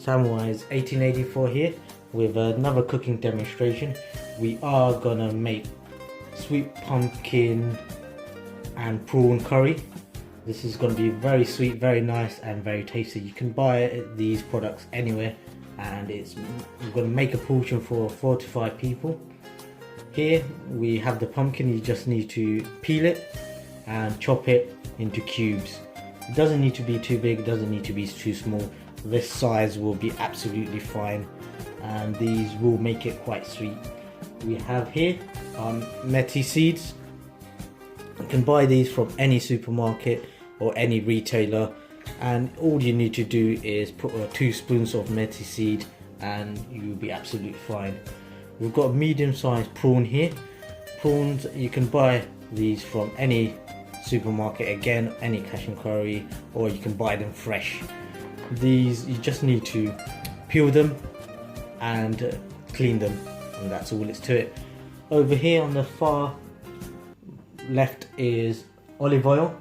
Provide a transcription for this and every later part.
Samwise 1884 here with another cooking demonstration. We are gonna make sweet pumpkin and prawn curry. This is gonna be very sweet, very nice and very tasty. You can buy these products anywhere, and we're gonna make a portion for 4 to 5 people. Here we have the pumpkin. You just need to peel it and chop it into cubes. It doesn't need to be too big, it doesn't need to be too small. This size will be absolutely fine, and these will make it quite sweet. We have here methi seeds. You can buy these from any supermarket or any retailer, and all you need to do is put 2 spoons of methi seed and you'll be absolutely fine. We've got a medium-sized prawn here. Prawns, you can buy these from any supermarket, again any cash and curry, or you can buy them fresh. These you just need to peel them and clean them, and that's all it's to it. Over here on the far left is olive oil.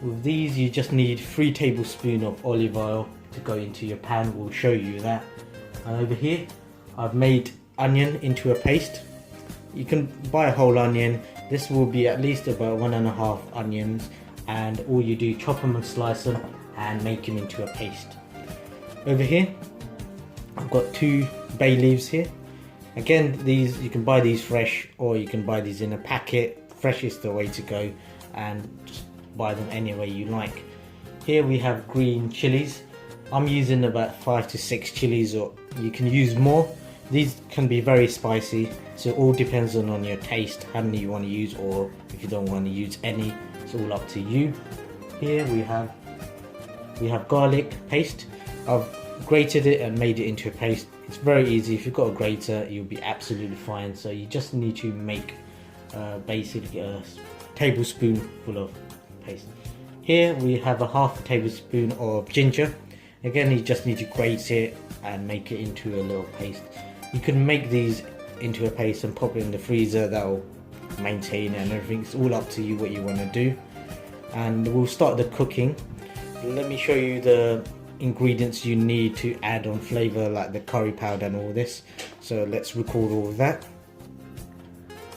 With these you just need 3 tablespoons of olive oil to go into your pan. We'll show you that. And over here I've made onion into a paste. You can buy a whole onion. This will be at least about 1.5 onions, and all you do, chop them and slice them and make them into a paste. Over here I've got 2 bay leaves here. Again, these you can buy these fresh, or you can buy these in a packet. Fresh is the way to go, and just buy them any way you like. Here we have green chillies. I'm using about 5 to 6 chillies, or you can use more. These can be very spicy, so it all depends on your taste, how many you want to use, or if you don't want to use any, it's all up to you. Here we have garlic paste. I've grated it and made it into a paste. It's very easy. If you've got a grater, you'll be absolutely fine. So you just need to make basically a tablespoon full of paste. Here we have a 1/2 tablespoon of ginger. Again, you just need to grate it and make it into a little paste. You can make these into a paste and pop it in the freezer. That'll maintain it and everything. It's all up to you what you want to do. And we'll start the cooking. Let me show you the ingredients you need to add on flavor, like the curry powder and all this. So let's record all of that.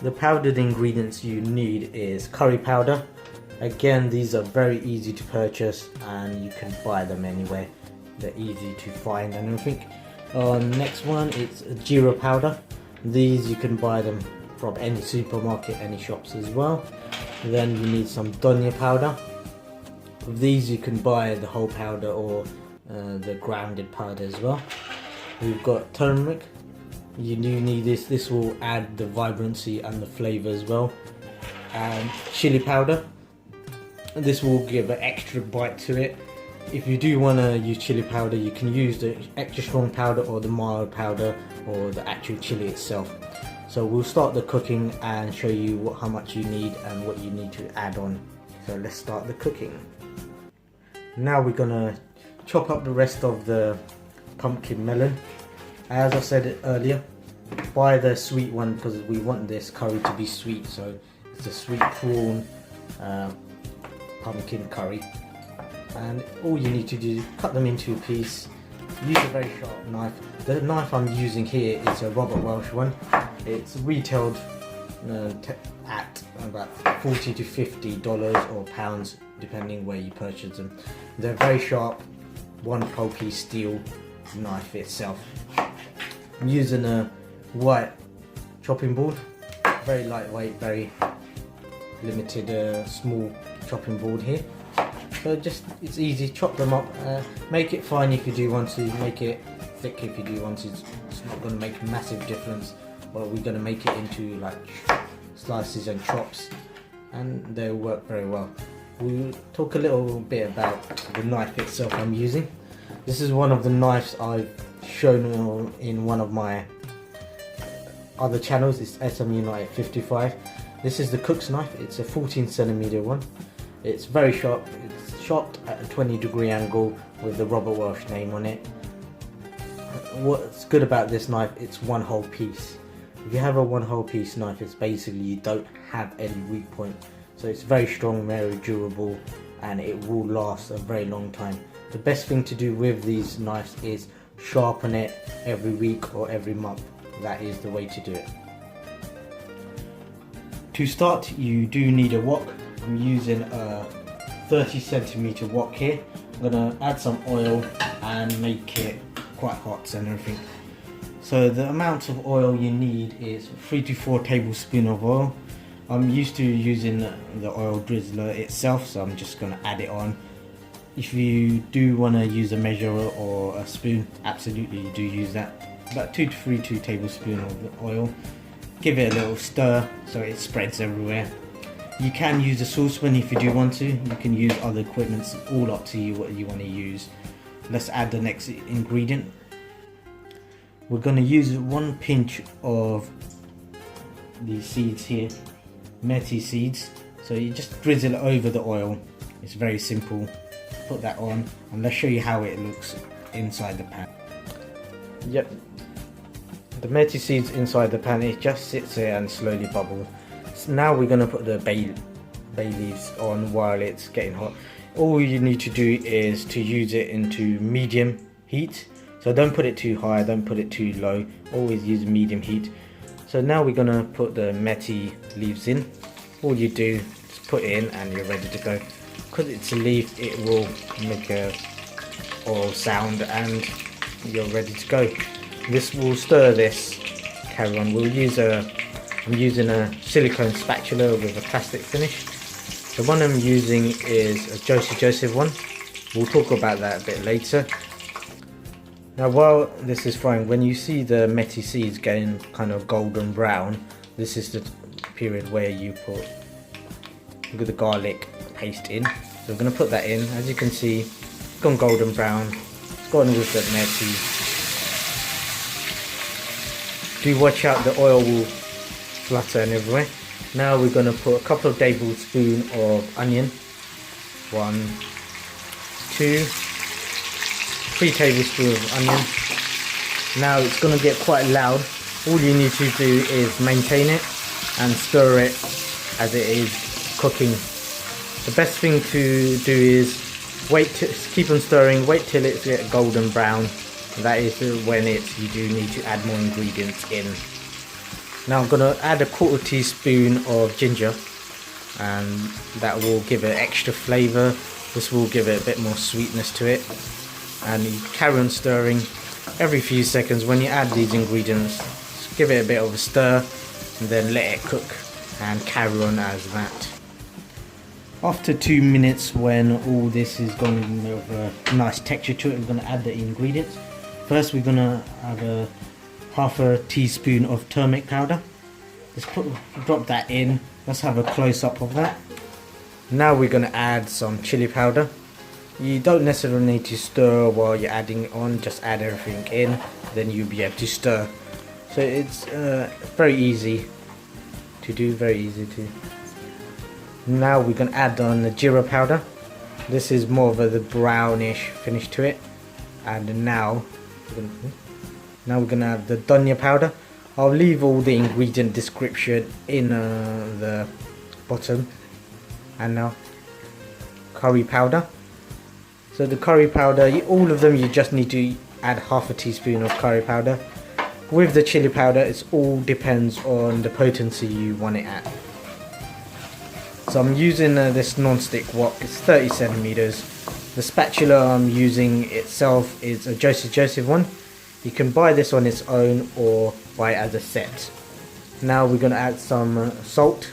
The powdered ingredients you need is curry powder. Again, these are very easy to purchase and you can buy them anywhere. They're easy to find and everything. Next one, it's jeera powder. These you can buy them from any supermarket, any shops as well. Then you need some dhaniya powder. These you can buy the whole powder or the grounded powder as well. We've got turmeric. You do need this. This will add the vibrancy and the flavour as well. And chilli powder. This will give an extra bite to it. If you do want to use chili powder, you can use the extra strong powder or the mild powder or the actual chili itself. So we'll start the cooking and show you how much you need and what you need to add on. So let's start the cooking. Now we're gonna chop up the rest of the pumpkin melon. As I said earlier, buy the sweet one because we want this curry to be sweet. So it's a sweet prawn pumpkin curry. And all you need to do is cut them into a piece. Use a very sharp knife. The knife I'm using here is a Robert Welsh one. It's retailed at about $40 to $50 or pounds, depending where you purchase them. They're very sharp, one whole piece steel knife itself. I'm using a white chopping board, very lightweight, very limited small chopping board here. So it's easy, chop them up, make it fine if you do want to, make it thick if you do want to. It's not going to make a massive difference, but we're going to make it into like slices and chops, and they'll work very well. We'll talk a little bit about the knife itself I'm using. This is one of the knives I've shown in one of my other channels. It's SM United 55. This is the cook's knife. It's a 14cm one. It's very sharp. It's shot at a 20-degree angle with the Robert Welsh name on it. What's good about this knife, it's one whole piece. If you have a one whole piece knife, it's basically you don't have any weak point. So it's very strong, very durable, and it will last a very long time. The best thing to do with these knives is sharpen it every week or every month. That is the way to do it. To start, you do need a wok. I'm using a 30cm wok here. I'm gonna add some oil and make it quite hot and everything. So the amount of oil you need is 3 to 4 tablespoons of oil. I'm used to using the oil drizzler itself, so I'm just gonna add it on. If you do want to use a measurer or a spoon, absolutely you do use that. About 2 to 3 tablespoons of the oil. Give it a little stir so it spreads everywhere. You can use a saucepan if you do want to. You can use other equipment, it's all up to you what you want to use. Let's add the next ingredient. We're going to use 1 pinch of these seeds here, methi seeds. So you just drizzle it over the oil. It's very simple. Put that on and let's show you how it looks inside the pan. Yep, the methi seeds inside the pan, it just sits there and slowly bubbles. So now we're going to put the bay leaves on while it's getting hot. All you need to do is to use it into medium heat. So don't put it too high, don't put it too low, always use medium heat. So now we're going to put the methi leaves in. All you do is put it in and you're ready to go. Because it's a leaf, it will make a oil sound and you're ready to go. This will stir this. Carry on. I'm using a silicone spatula with a plastic finish. The one I'm using is a Joseph one. We'll talk about that a bit later. Now while this is frying, when you see the methi seeds getting kind of golden brown, this is the period where you put the garlic paste in. So we're going to put that in. As you can see, it's gone golden brown. It's gone with the methi. Do watch out, the oil will flutter and everywhere. Now we're going to put a couple of tablespoons of onion. 1, 2, 3 tablespoons of onion. Now it's going to get quite loud. All you need to do is maintain it and stir it as it is cooking. The best thing to do is keep on stirring, wait till it's get golden brown. That is when you do need to add more ingredients in. Now I'm going to add a 1/4 teaspoon of ginger, and that will give it extra flavour. This will give it a bit more sweetness to it. And you carry on stirring every few seconds. When you add these ingredients, just give it a bit of a stir and then let it cook and carry on as that. After 2 minutes, when all this is going to have a nice texture to it, we're going to add the ingredients. First we're going to have a 1/2 teaspoon of turmeric powder. Just drop that in. Let's have a close-up of that. Now we're going to add some chili powder. You don't necessarily need to stir while you're adding it on, just add everything in, then you'll be able to stir. So it's very easy to do, very easy to. Now we're going to add on the jeera powder. This is more of the brownish finish to it. And now we're going to add the dhaniya powder. I'll leave all the ingredient description in the bottom. And now curry powder. So the curry powder, all of them you just need to add 1/2 teaspoon of curry powder. With the chili powder, it all depends on the potency you want it at. So I'm using this non-stick wok, it's 30 centimeters. The spatula I'm using itself is a Joseph one. You can buy this on its own or buy it as a set. Now we're going to add some salt.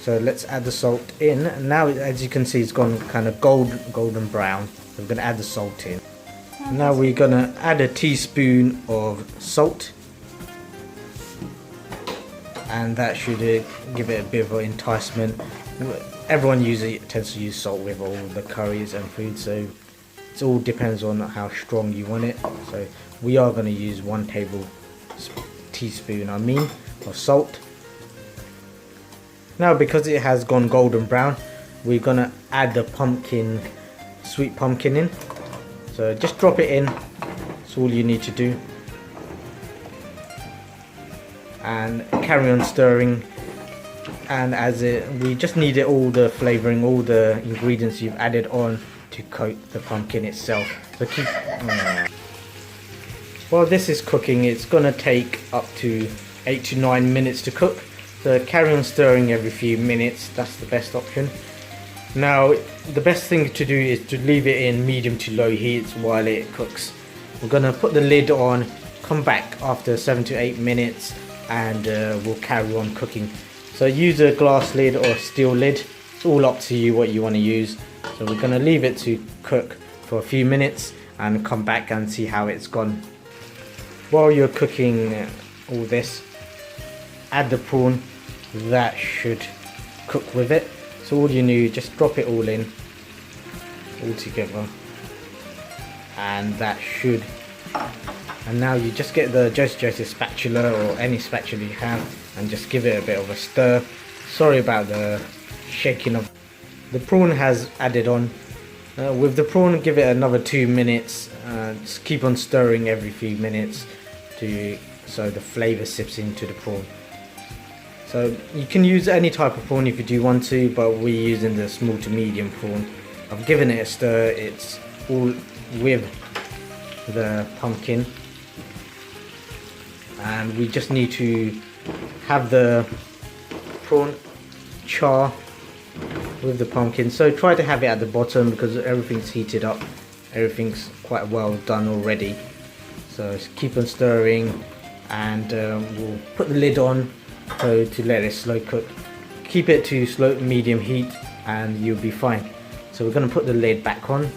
So let's add the salt in. Now as you can see, it's gone kind of golden brown. So we're going to add the salt in. Now we're going to add a teaspoon of salt. And that should give it a bit of an enticement. Everyone tends to use salt with all the curries and food, so it all depends on how strong you want it. So we are going to use 1 teaspoon of salt. Now because it has gone golden brown, we're going to add the sweet pumpkin in. So just drop it in, that's all you need to do. And carry on stirring, and we just need all the flavouring, all the ingredients you've added on to coat the pumpkin itself. So While this is cooking, it's going to take up to 8 to 9 minutes to cook. So carry on stirring every few minutes, that's the best option. Now the best thing to do is to leave it in medium to low heat while it cooks. We're going to put the lid on, come back after 7 to 8 minutes, and we'll carry on cooking. So use a glass lid or a steel lid, it's all up to you what you want to use. So we're going to leave it to cook for a few minutes and come back and see how it's gone. While you're cooking all this, add the prawn, that should cook with it. So all you need, just drop it all in, all together, and that should. And now you just get the Joseph spatula or any spatula you have and just give it a bit of a stir. Sorry about the shaking of the prawn has added on. With the prawn, give it another 2 minutes. Just keep on stirring every few minutes so the flavour sips into the prawn. So you can use any type of prawn if you do want to, but we're using the small to medium prawn. I've given it a stir, it's all with the pumpkin, and we just need to have the prawn char with the pumpkin. So try to have it at the bottom because everything's heated up, everything's quite well done already. So just keep on stirring, and we'll put the lid on to let it slow cook. Keep it to slow medium heat and you'll be fine. So we're going to put the lid back on.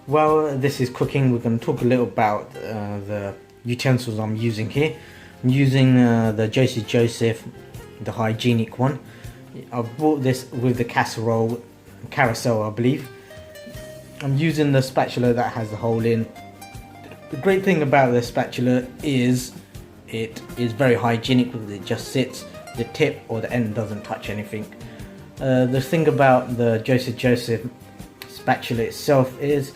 While this is cooking, we're going to talk a little about the utensils I'm using here. I'm using the Joseph, the hygienic one. I bought this with the carousel I believe. I'm using the spatula that has the hole in. The great thing about the spatula is it is very hygienic because it just sits, the tip or the end doesn't touch anything. The thing about the Joseph spatula itself is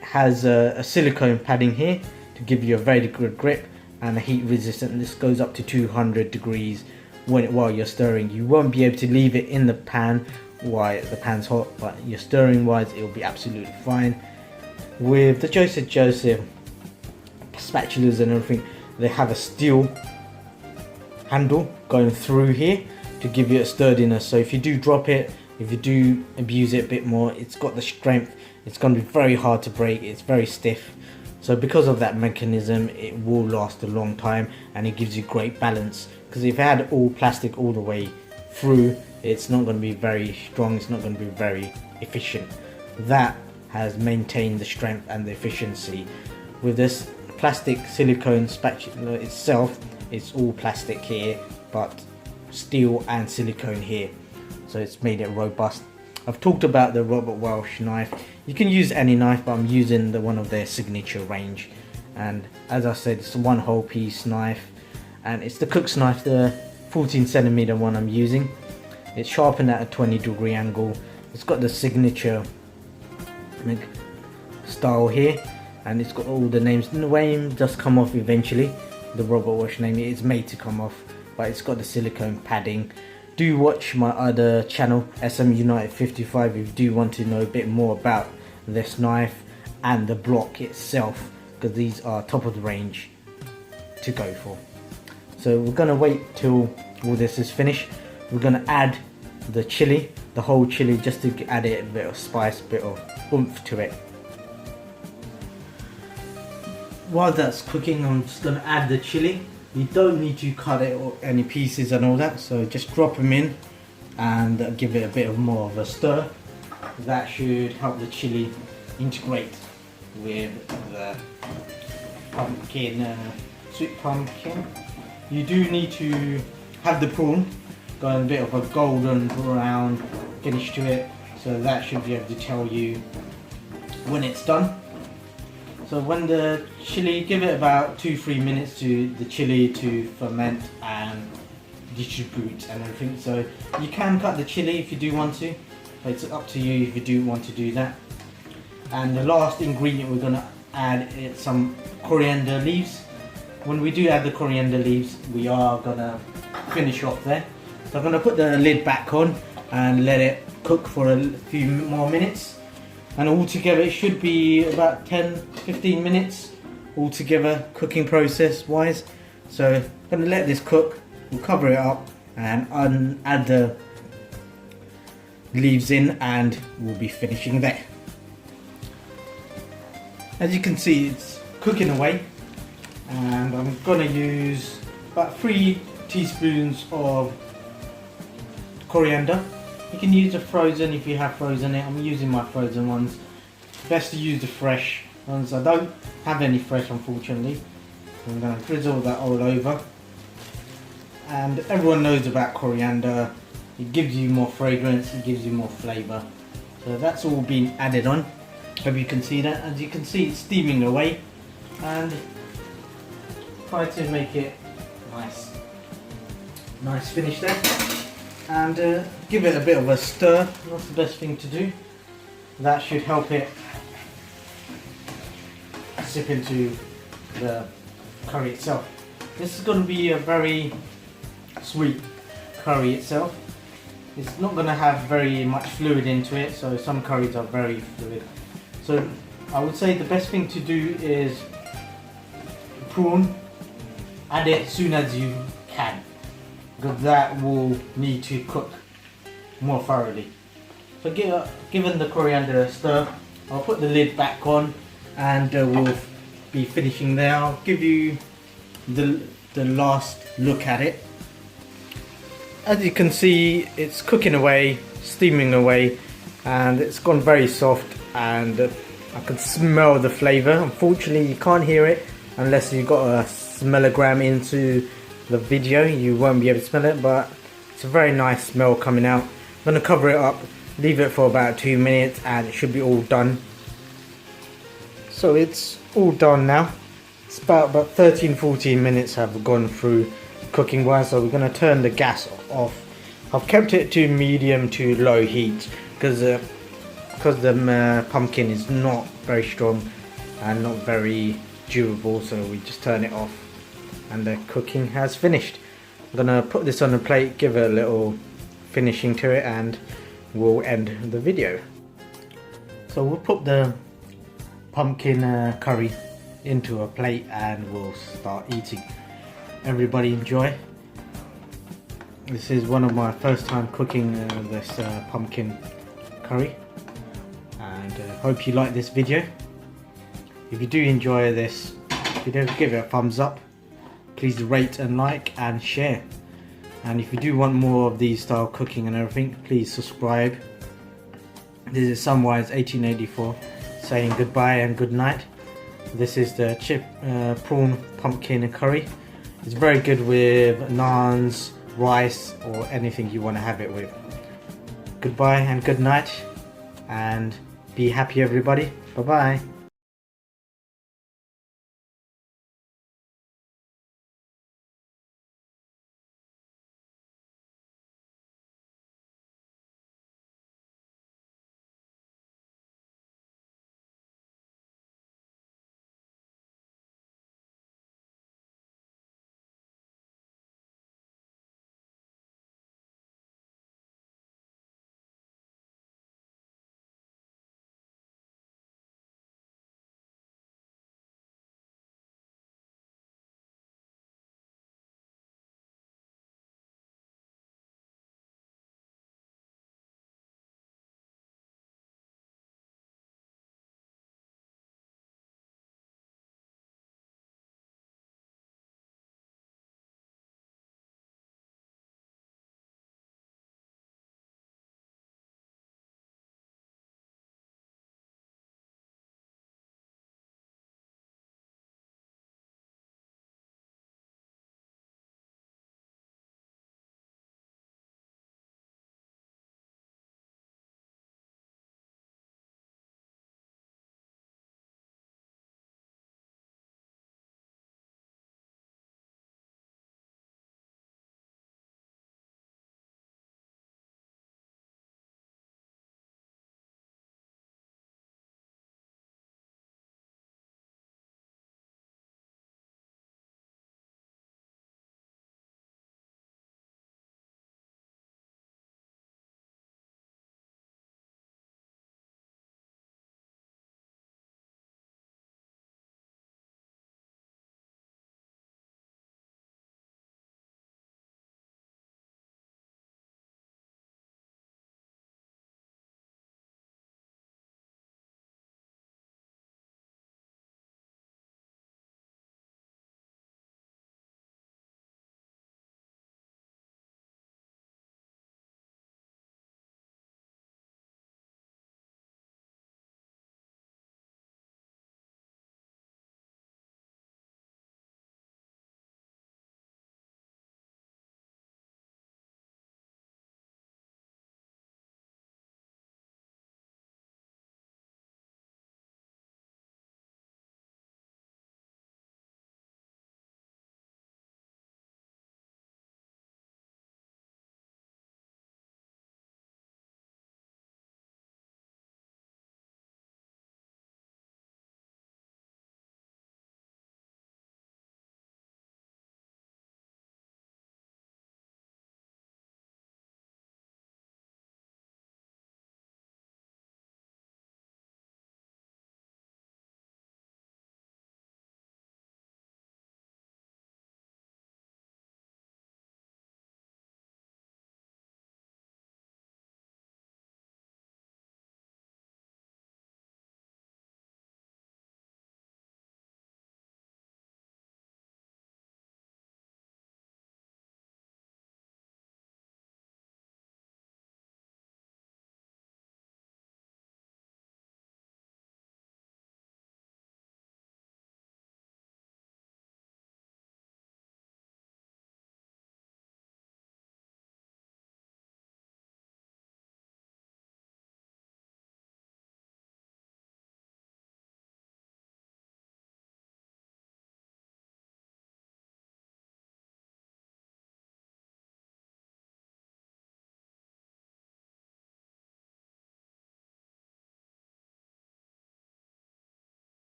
has a silicone padding here to give you a very good grip and a heat resistant. This goes up to 200 degrees while you're stirring. You won't be able to leave it in the pan while the pan's hot, but you're stirring wise it will be absolutely fine. With the Joseph spatulas and everything, they have a steel handle going through here to give you a sturdiness. So if you do drop it, if you do abuse it a bit more, it's got the strength. It's going to be very hard to break. It's very stiff. So because of that mechanism, it will last a long time and it gives you great balance. Because if you had all plastic all the way through, it's not going to be very strong. It's not going to be very efficient. That has maintained the strength and the efficiency. With this plastic silicone spatula itself, it's all plastic here but steel and silicone here, so it's made it robust. I've talked about the Robert Welsh knife. You can use any knife, but I'm using the one of their signature range, and as I said, it's a one whole piece knife and it's the cook's knife, the 14cm one I'm using. It's sharpened at a 20-degree angle. It's got the signature style here and it's got all the names. The name does come off eventually, the Robert Welsh name is made to come off, but it's got the silicone padding. Do watch my other channel, SM United 55, if you do want to know a bit more about this knife and the block itself, because these are top of the range to go for. So we're going to wait till all this is finished. We're going to add the chili, the whole chili, just to add it a bit of spice, a bit of oomph to it. While that's cooking, I'm just going to add the chili. You don't need to cut it or any pieces and all that, so just drop them in and give it a bit of more of a stir. That should help the chili integrate with the pumpkin, sweet pumpkin. You do need to have the prawn got a bit of a golden brown finish to it, so that should be able to tell you when it's done. So when the chili, give it about 2-3 minutes to the chili to ferment and distribute and everything. So you can cut the chili if you do want to, but it's up to you if you do want to do that. And the last ingredient we're going to add is some coriander leaves. When we do add the coriander leaves, we are going to finish off there. So I'm going to put the lid back on and let it cook for a few more minutes. And altogether it should be about 10-15 minutes all together cooking process wise. So I'm going to let this cook, we'll cover it up and add the leaves in, and we'll be finishing there. As you can see, it's cooking away, and I'm going to use about 3 teaspoons of coriander. You can use the frozen if you have frozen it. I'm using my frozen ones. Best to use the fresh ones. I don't have any fresh, unfortunately. I'm going to drizzle that all over. And everyone knows about coriander. It gives you more fragrance, it gives you more flavour. So that's all been added on. Hope you can see that. As you can see, it's steaming away, and try to make it nice finish there, and give it a bit of a stir. That's the best thing to do. That should help it sip into the curry itself. This is going to be a very sweet curry itself. It's not going to have very much fluid into it, so some curries are very fluid. So I would say the best thing to do is prawn, add it as soon as you can, because that will need to cook more thoroughly. So given the coriander a stir, I'll put the lid back on, and we'll be finishing there. I'll give you the last look at it. As you can see, it's cooking away, steaming away, and it's gone very soft, and I can smell the flavour. Unfortunately, you can't hear it unless you've got a smellogram into the video. You won't be able to smell it, but it's a very nice smell coming out. I'm going to cover it up, leave it for about 2 minutes, and it should be all done. So it's all done now. It's about 13-14 minutes have gone through cooking wise, so we're going to turn the gas off. I've kept it to medium to low heat because the pumpkin is not very strong and not very durable, so we just turn it off, and the cooking has finished. I'm going to put this on a plate, give it a little finishing to it, and we'll end the video. So we'll put the pumpkin curry into a plate and we'll start eating. Everybody enjoy. This is one of my first time cooking this pumpkin curry, and hope you like this video. If you do enjoy this video, give it a thumbs up. Please rate and like and share. And if you do want more of these style cooking and everything, please subscribe. This is Samwise 1884 saying goodbye and good night. This is the prawn pumpkin curry. It's very good with naans, rice, or anything you want to have it with. Goodbye and good night, and be happy everybody. Bye bye.